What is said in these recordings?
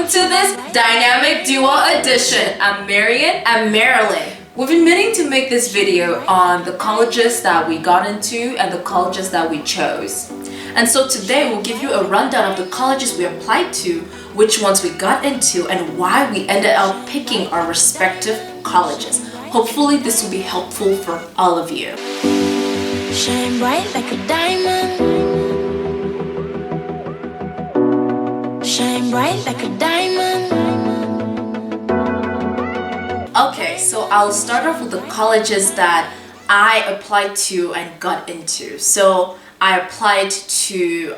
Welcome to this dynamic duo edition. I'm Marion. I'm Marilyn. We've been meaning to make this video on the colleges that we got into and the colleges that we chose. And so today we'll give you a rundown of the colleges we applied to, which ones we got into, and why we ended up picking our respective colleges. Hopefully this will be helpful for all of you. Shine bright like a diamond. Shine bright like a diamond. Okay, so I'll start off with the colleges that I applied to and got into. So I applied to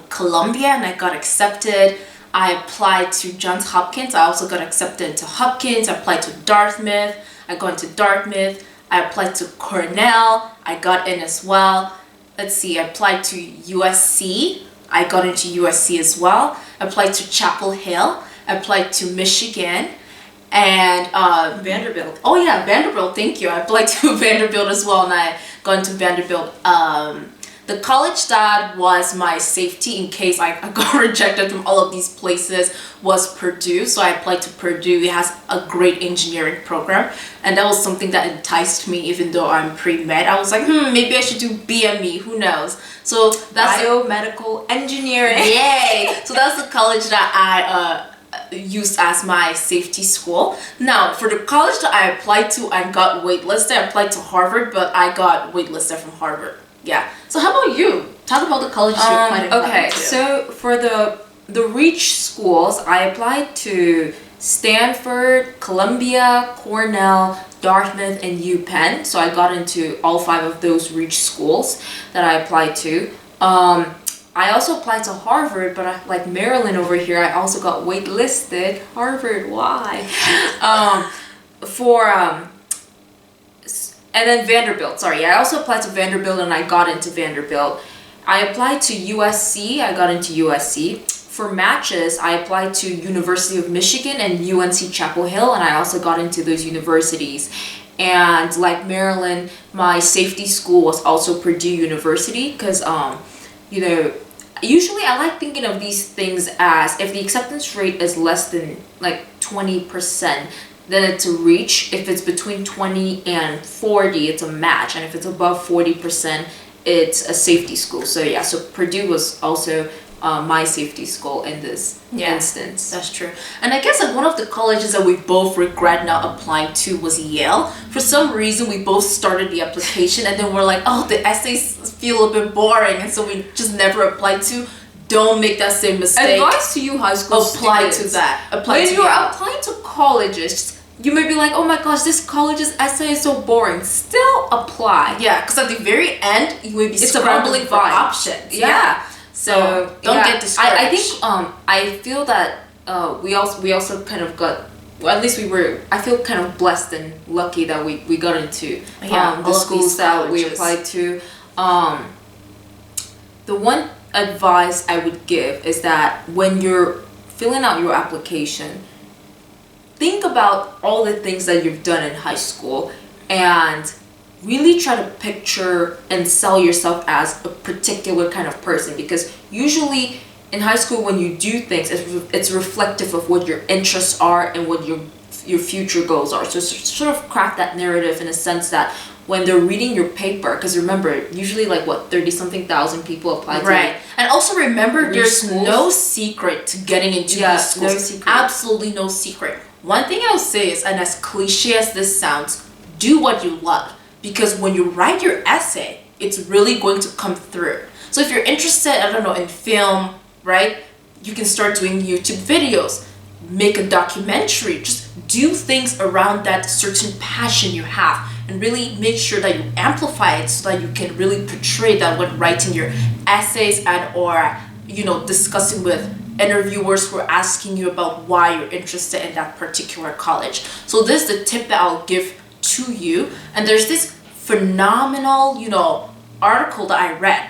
Columbia and I got accepted. I applied to Johns Hopkins. I also got accepted into Hopkins. I applied to Dartmouth. I got into Dartmouth. I applied to Cornell. I got in as well. Let's see, I applied to USC. I got into USC as well. I applied to Chapel Hill. I applied to Michigan and Vanderbilt. Oh yeah, Vanderbilt, thank you. I applied to Vanderbilt as well and I got into Vanderbilt. The college that was my safety in case I got rejected from all of these places was Purdue. So I applied to Purdue. It has a great engineering program. And that was something that enticed me even though I'm pre-med. I was like, maybe I should do BME, who knows? So that's biomedical engineering. Yay! So that's the college that I used as my safety school. Now, for the college that I applied to and got waitlisted, I applied to Harvard, but I got waitlisted from Harvard. Yeah. So how about you? Talk about the colleges you applied to. Okay, so for the reach schools, I applied to Stanford, Columbia, Cornell, Dartmouth, and Upenn. So I got into all 5 of those reach schools that I applied to. I also applied to Harvard, but like Marilyn over here, I also got waitlisted. Harvard, why? And then Vanderbilt, sorry. I also applied to Vanderbilt and I got into Vanderbilt. I applied to USC, I got into USC. For matches, I applied to University of Michigan and UNC Chapel Hill, and I also got into those universities. And like Marilyn, my safety school was also Purdue University because, usually I like thinking of these things as if the acceptance rate is less than like 20%, then it's a reach. If it's between 20 and 40, it's a match. And if it's above 40%, it's a safety school. So yeah, so Purdue was also my safety school in this instance. That's true. And I guess like one of the colleges that we both regret not applying to was Yale. For some reason, we both started the application and then we're like, oh, the essays feel a bit boring. And so we just never applied to. Don't make that same mistake. Advice to you high school students. To that. When you're applying to colleges, you may be like, oh my gosh, this college's essay is so boring. Still apply. Yeah, because at the very end, you may be scrambling for options. Yeah. So don't get discouraged. I think I feel that we also kind of got, well, at least I feel kind of blessed and lucky that we got into the schools that we applied to. The one advice I would give is that when you're filling out your application, think about all the things that you've done in high school and really try to picture and sell yourself as a particular kind of person, because usually in high school when you do things, it's reflective of what your interests are and what your future goals are. So sort of craft that narrative in a sense that when they're reading your paper, because remember, usually like 30-something thousand people apply to right. And also remember, there's schools. No secret to getting into these schools. No secret. Absolutely no secret. One thing I'll say is, and as cliche as this sounds, do what you love. Because when you write your essay, it's really going to come through. So if you're interested, I don't know, in film, right? You can start doing YouTube videos, make a documentary, just do things around that certain passion you have and really make sure that you amplify it so that you can really portray that when writing your essays and or, discussing with interviewers who are asking you about why you're interested in that particular college. So this is the tip that I'll give to you. And there's this phenomenal, article that I read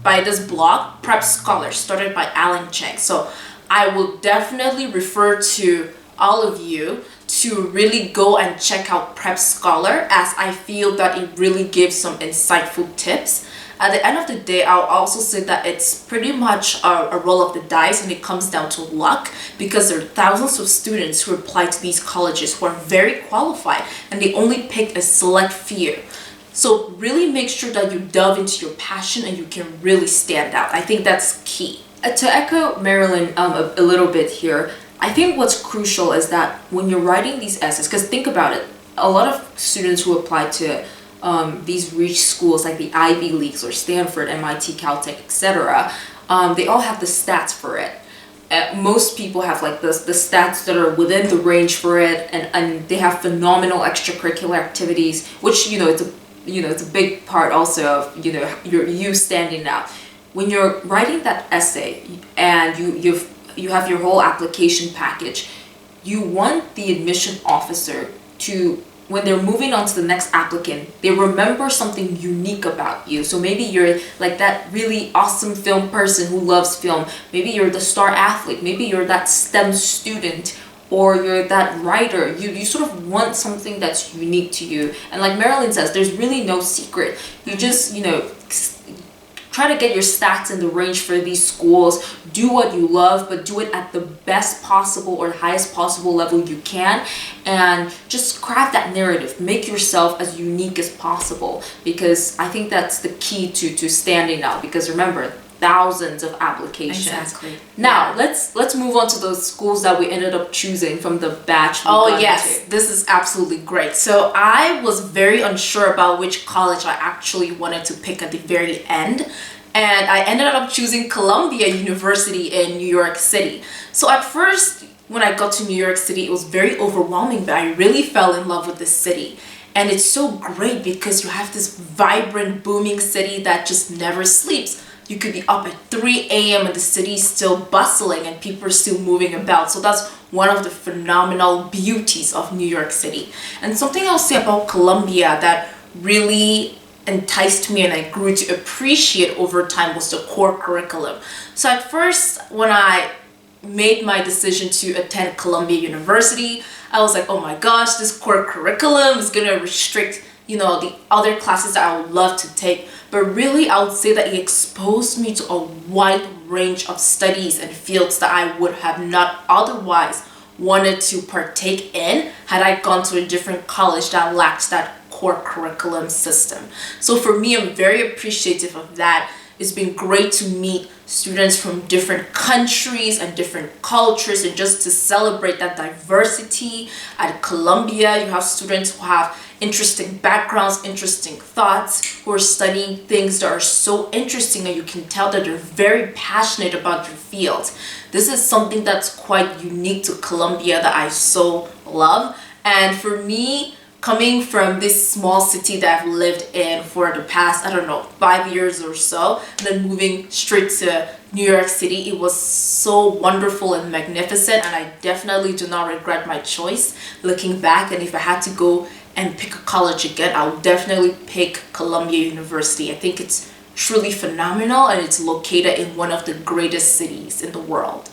by this blog, Prep Scholar, started by Alan Cheng. So I will definitely refer to all of you to really go and check out Prep Scholar, as I feel that it really gives some insightful tips at the end of the day, I'll also say that it's pretty much a roll of the dice, and it comes down to luck, because there are thousands of students who apply to these colleges who are very qualified, and they only pick a select few. So really make sure that you delve into your passion and you can really stand out. I think that's key. To echo Marilyn a little bit here, I think what's crucial is that when you're writing these essays, because think about it, a lot of students who apply to these rich schools like the Ivy Leagues or Stanford, MIT, Caltech, etc., they all have the stats for it. Most people have like the stats that are within the range for it, and they have phenomenal extracurricular activities, which it's a big part also of you standing out. When you're writing that essay and you have your whole application package, you want the admission officer to, when they're moving on to the next applicant, they remember something unique about you. So maybe you're like that really awesome film person who loves film. Maybe you're the star athlete. Maybe you're that STEM student, or you're that writer. You sort of want something that's unique to you. And like Marilyn says, there's really no secret. You just, try to get your stats in the range for these schools. Do what you love, but do it at the best possible or the highest possible level you can, and just craft that narrative. Make yourself as unique as possible, because I think that's the key to standing out, because remember, thousands of applications. Exactly. Now, let's move on to those schools that we ended up choosing from the batch. Oh yes, this is absolutely great. So I was very unsure about which college I actually wanted to pick at the very end, and I ended up choosing Columbia University in New York City. So at first, when I got to New York City, it was very overwhelming, but I really fell in love with the city. And it's so great because you have this vibrant, booming city that just never sleeps. You could be up at 3 a.m. and the city is still bustling and people are still moving about. So that's one of the phenomenal beauties of New York City. And something I'll say about Columbia that really enticed me and I grew to appreciate over time was the core curriculum. So at first, when I made my decision to attend Columbia University, I was like, oh my gosh, this core curriculum is going to restrict the other classes that I would love to take. But really, I would say that it exposed me to a wide range of studies and fields that I would have not otherwise wanted to partake in had I gone to a different college that lacked that core curriculum system. So for me, I'm very appreciative of that. It's been great to meet students from different countries and different cultures, and just to celebrate that diversity. At Columbia, you have students who have interesting backgrounds, interesting thoughts, who are studying things that are so interesting, and you can tell that they're very passionate about their field. This is something that's quite unique to Columbia that I so love. And for me, coming from this small city that I've lived in for the past, 5 years or so, and then moving straight to New York City, it was so wonderful and magnificent, and I definitely do not regret my choice looking back. And if I had to go and pick a college again, I would definitely pick Columbia University. I think it's truly phenomenal, and it's located in one of the greatest cities in the world.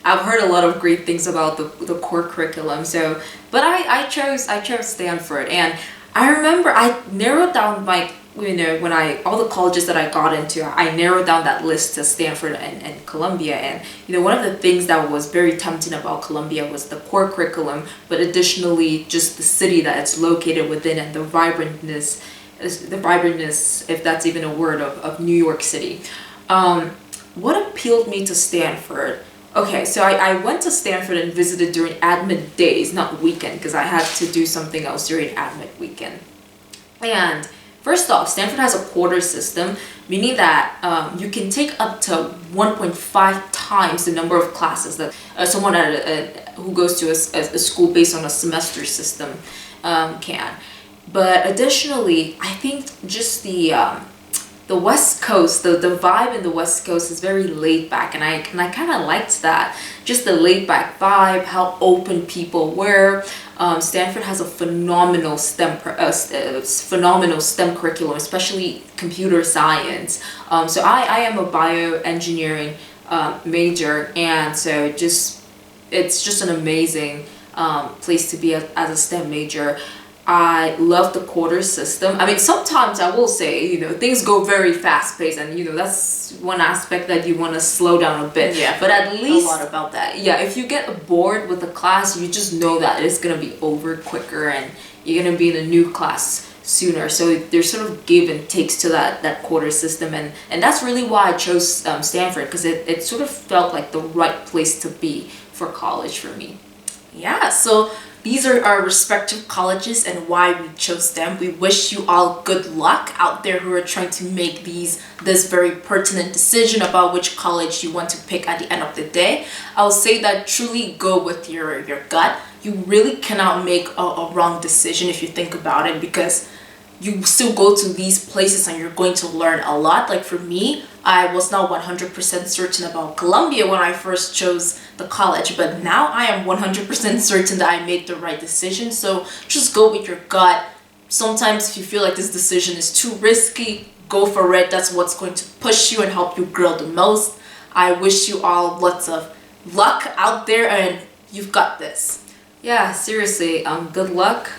I've heard a lot of great things about the core curriculum. So, but I chose Stanford, and I remember I narrowed down when all the colleges that I got into, I narrowed down that list to Stanford and Columbia. And one of the things that was very tempting about Columbia was the core curriculum, but additionally just the city that it's located within and the vibrantness, if that's even a word, of New York City. What appealed me to Stanford? Okay, so I went to Stanford and visited during admit days, not weekend, because I had to do something else during admit weekend. And first off, Stanford has a quarter system, meaning that you can take up to 1.5 times the number of classes that someone who goes to a school based on a semester system can. But additionally, I think just the West Coast, the vibe in the West Coast is very laid back, and I kind of liked that. Just the laid back vibe, how open people were. Stanford has a phenomenal STEM curriculum, especially computer science. So I am a bioengineering major, and so it's just an amazing place to be as a STEM major. I love the quarter system. I mean, sometimes I will say, things go very fast paced, and that's one aspect that you want to slow down a bit. Yeah, but at least a lot about that. Yeah, if you get bored with the class, you just know that it's gonna be over quicker, and you're gonna be in a new class sooner. So there's sort of give and takes to that quarter system, and that's really why I chose Stanford, because it sort of felt like the right place to be for college for me. Yeah, so these are our respective colleges and why we chose them. We wish you all good luck out there who are trying to make this very pertinent decision about which college you want to pick at the end of the day. I'll say that truly go with your gut. You really cannot make a wrong decision if you think about it, because you still go to these places and you're going to learn a lot. Like for me, I was not 100% certain about Columbia when I first chose the college, but now I am 100% certain that I made the right decision. So just go with your gut. Sometimes if you feel like this decision is too risky, go for it. That's what's going to push you and help you grow the most. I wish you all lots of luck out there, and you've got this. Yeah, seriously, good luck.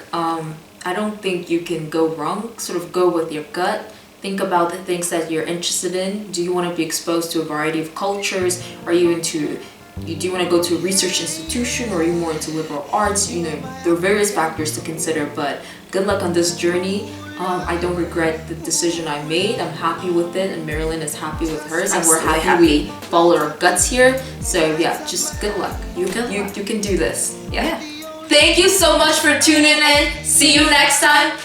I don't think you can go wrong. Sort of go with your gut. Think about the things that you're interested in. Do you want to be exposed to a variety of cultures? Do you want to go to a research institution, or are you more into liberal arts? There are various factors to consider, but good luck on this journey. I don't regret the decision I made. I'm happy with it, and Marilyn is happy with hers, and we're happy we followed our guts here. So yeah, just good luck. You can do this. Yeah. Thank you so much for tuning in. See you next time.